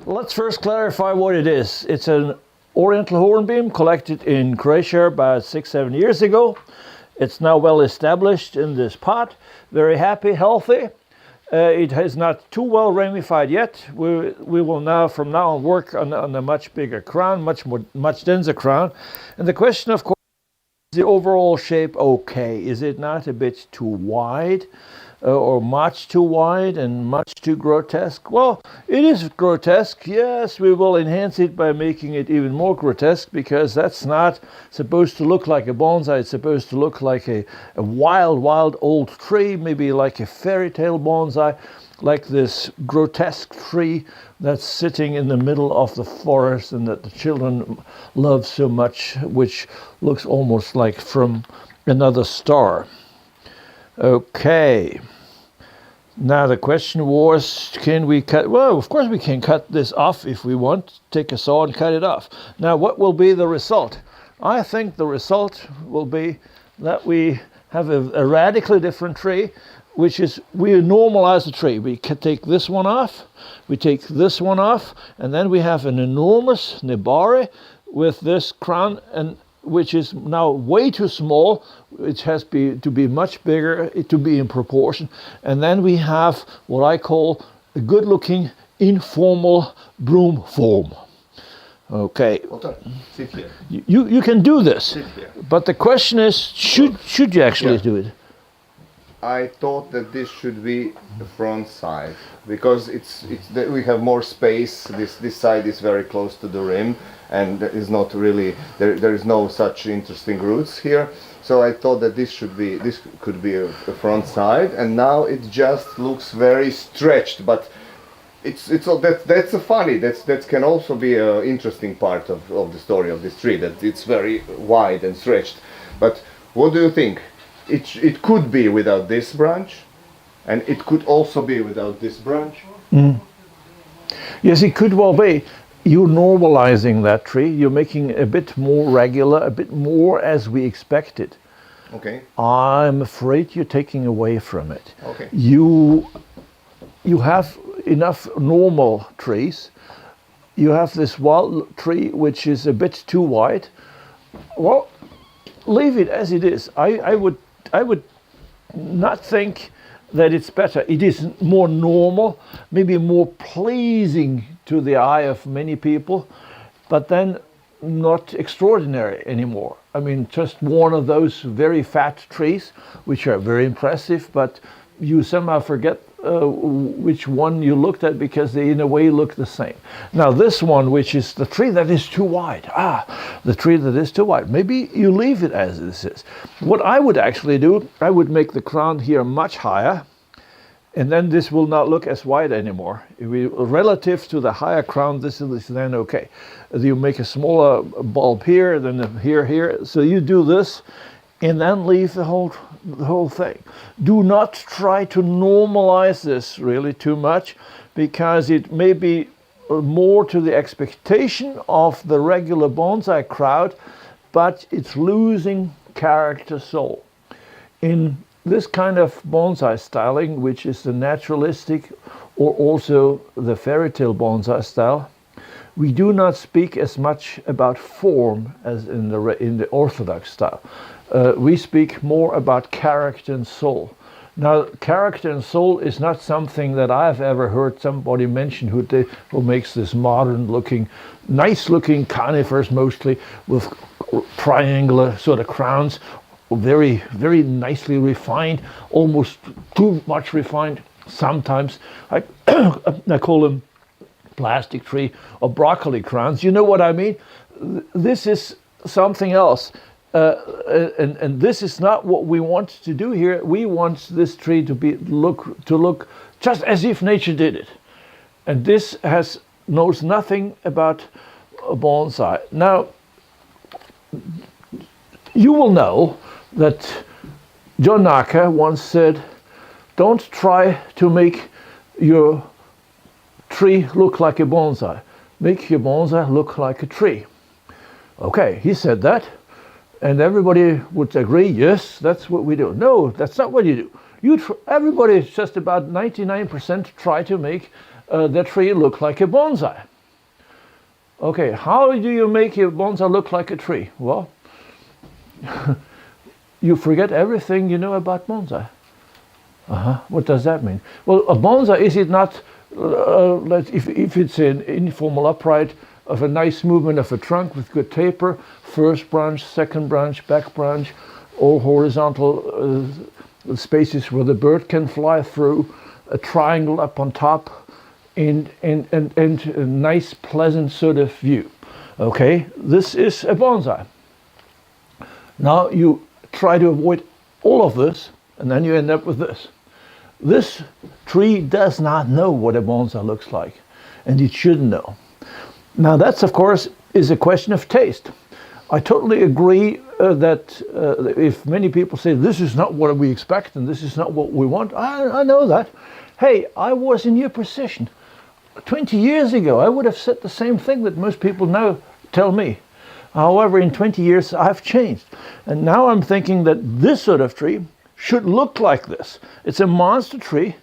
Let's first clarify what it is. It's an oriental hornbeam collected in Croatia about 6-7 years ago. It's now well established in this pot, very happy, healthy. It is not too well ramified yet. We will now, from now on, work on a much bigger crown, much denser crown. And the question, of course, is the overall shape okay? Is it not a bit too wide? Or much too wide and much too grotesque? Well, it is grotesque. Yes, we will enhance it by making it even more grotesque, because that's not supposed to look like a bonsai. It's supposed to look like a wild old tree, maybe like a fairy tale bonsai, like this grotesque tree that's sitting in the middle of the forest and that the children love so much, which looks almost like from another star. Okay. Now the question was, can we cut? Well, of course we can cut this off if we want. Take a saw and cut it off. Now what will be the result? I think the result will be that we have a radically different tree, which is we normalize the tree. We can take this one off, we take this one off, and then we have an enormous nebari with this crown, and which is now way too small. It has to be much bigger, to be in proportion. And then we have what I call a good-looking informal broom form. Okay. Sit here. You can do this. Sit here. But the question is, should you actually do it? I thought that this should be the front side, because we have more space. This side is very close to the rim, and is not really there is no such interesting roots here. So I thought that this could be a front side, and now it just looks very stretched. But that's a funny. That can also be an interesting part of the story of this tree, that it's very wide and stretched. But what do you think? It could be without this branch, and it could also be without this branch. Mm. Yes, it could well be. You're normalizing that tree. You're making it a bit more regular, a bit more as we expected. Okay. I'm afraid you're taking away from it. Okay. You have enough normal trees. You have this wild tree which is a bit too wide. Well, leave it as it is. I would not think that it's better. It is more normal, maybe more pleasing to the eye of many people, but then not extraordinary anymore. I mean, just one of those very fat trees, which are very impressive, but you somehow forget which one you looked at, because they in a way look the same. Now this one, which is the tree that is too wide, the tree that is too wide, maybe you leave it as this is. What I would actually do, I would make the crown here much higher, and then this will not look as wide anymore. Relative to the higher crown, this is then okay. You make a smaller bulb here, then here. So you do this, and then leave the whole thing. Do not try to normalize this really too much, because it may be more to the expectation of the regular bonsai crowd, but it's losing character soul. In this kind of bonsai styling, which is the naturalistic or also the fairy tale bonsai style, we do not speak as much about form as in the orthodox style. We speak more about character and soul. Now, character and soul is not something that I've ever heard somebody mention who makes this modern-looking, nice-looking conifers, mostly with triangular sort of crowns, very, very nicely refined, almost too much refined. Sometimes I call them plastic tree or broccoli crowns. You know what I mean? This is something else. And this is not what we want to do here. We want this tree to look just as if nature did it. And this knows nothing about a bonsai. Now, you will know that John Naka once said, don't try to make your tree look like a bonsai. Make your bonsai look like a tree. Okay, he said that. And everybody would agree, yes, that's what we do. No, that's not what you do. Everybody, just about 99%, try to make the tree look like a bonsai. Okay, how do you make a bonsai look like a tree? Well, you forget everything you know about bonsai. What does that mean? Well, a bonsai, is it not, if it's an informal upright of a nice movement of a trunk with good taper, first branch, second branch, back branch, all horizontal spaces where the bird can fly through, a triangle up on top, and a nice, pleasant sort of view. Okay, this is a bonsai. Now you try to avoid all of this, and then you end up with this. This tree does not know what a bonsai looks like, and it shouldn't know. Now that's, of course, is a question of taste. I totally agree that if many people say this is not what we expect and this is not what we want, I know that. Hey, I was in your position 20 years ago. I would have said the same thing that most people now tell me. However, in 20 years I've changed, and now I'm thinking that this sort of tree should look like this. It's a monster tree,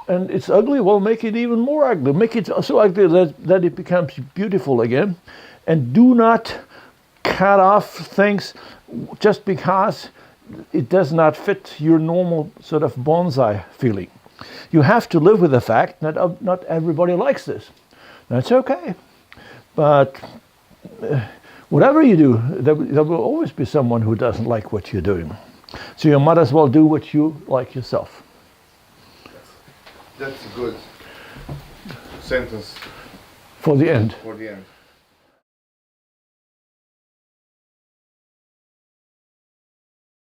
and it's ugly. Well, make it even more ugly. Make it so ugly that it becomes beautiful again. And do not cut off things just because it does not fit your normal sort of bonsai feeling. You have to live with the fact that not everybody likes this. That's okay. But whatever you do, there will always be someone who doesn't like what you're doing. So you might as well do what you like yourself. That's a good sentence For the end. for the end.